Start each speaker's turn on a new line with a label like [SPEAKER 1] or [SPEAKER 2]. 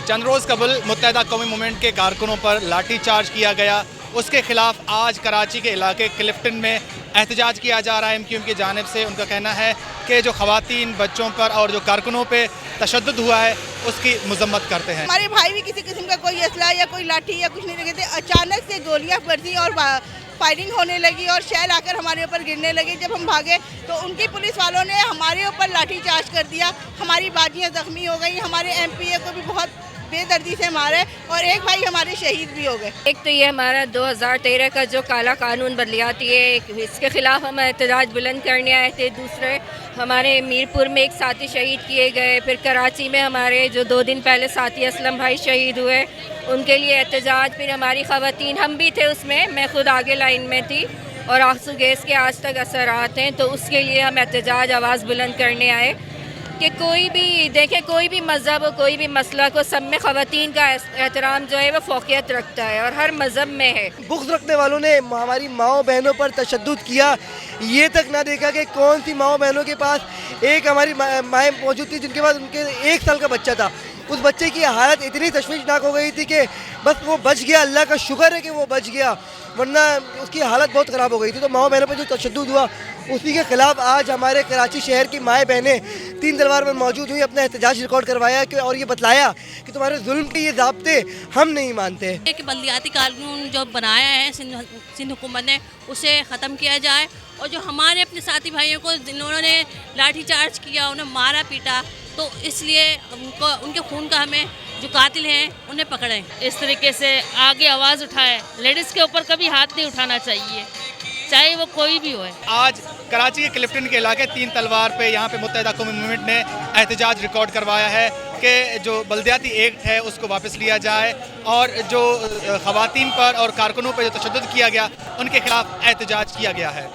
[SPEAKER 1] चंद रोज़ कबल मुत्तहिदा कौमी मूवमेंट के कारकुनों पर लाठी चार्ज किया गया। उसके खिलाफ आज कराची के इलाके क्लिफ्टन में एहतजाज किया जा रहा है। MQM की जानिब से उनका कहना है कि जो ख़वातीन, बच्चों पर और जो कारकुनों पे तशद्दुद हुआ है उसकी मजम्मत करते हैं।
[SPEAKER 2] हमारे भाई भी किसी किस्म का कोई असला या कोई लाठी या कुछ नहीं लगे थे, अचानक से गोलियां बरसी और फायरिंग होने लगी और शैल आकर हमारे ऊपर गिरने लगे। जब हम भागे तो उनकी पुलिस वालों ने हमारे ऊपर लाठी चार्ज कर दिया। हमारी बाजियां जख्मी हो गई, हमारे MPA को भी बहुत बेदर्दी से मारे और एक भाई हमारे शहीद भी हो गए।
[SPEAKER 3] एक तो ये हमारा 2013 का जो काला कानून बदलियाती है, इसके खिलाफ हम एहतजाज बुलंद करने आए थे। दूसरे हमारे मीरपुर में एक साथी शहीद किए गए। फिर कराची में हमारे जो 2 दिन पहले साथी असलम भाई शहीद हुए, उनके लिए एहतजाज। फिर हमारी ख़वातीन, हम भी थे उसमें, मैं खुद आगे लाइन में थी, और आंसू गैस के आज तक असरात हैं। तो उसके लिए हम एहतजाज आवाज़ बुलंद करने आए कि कोई भी देखे, कोई भी मज़हब हो, कोई भी मसला को, सब में ख़वातीन का एहतराम जो है वो फ़ौक़ियत रखता है और हर मज़हब में है।
[SPEAKER 4] बुग़्ज़ रखने वालों ने हमारी माओ बहनों पर तशद्दुद किया। ये तक ना देखा कि कौन सी माओ बहनों के पास एक हमारी माएँ मौजूद थी जिनके पास उनके 1 साल का बच्चा था। उस बच्चे की हालत इतनी तशवीशनाक हो गई थी कि बस वो बच गया, अल्लाह का शुक्र है कि वो बच गया, वरना उसकी हालत बहुत ख़राब हो गई थी। तो माओ बहनों पर जो तशद्दुद हुआ उसी के ख़िलाफ़ आज हमारे कराची शहर की माएँ बहनें 3 तलवार में मौजूद हुई, अपना एहतजाज रिकॉर्ड करवाया कि और ये बतलाया कि तुम्हारे जुल्म के ये ज़ाब्ते हम नहीं मानते।
[SPEAKER 5] एक बल्दियाती कानून जो बनाया है सिंध हुकूमत ने, उसे ख़त्म किया जाए और जो हमारे अपने साथी भाइयों को जिन्होंने लाठी चार्ज किया, उन्हें मारा पीटा, तो इसलिए उनको, उनके खून का हमें जो कातिल हैं उन्हें पकड़ें।
[SPEAKER 6] इस तरीके से आगे आवाज़ उठाए। लेडीज़ के ऊपर कभी हाथ नहीं उठाना चाहिए, चाहे वो कोई भी हो।
[SPEAKER 1] आज कराची के क्लिफ्टन के इलाके 3 तलवार पे यहाँ पे मुत्तहिदा कौमी मूवमेंट ने एहतजाज रिकॉर्ड करवाया है कि जो बल्दियाती एक्ट है उसको वापस लिया जाए और जो ख़वातीन पर और कारकुनों पर जो तशद्दुद किया गया उनके खिलाफ एहतजाज किया गया है।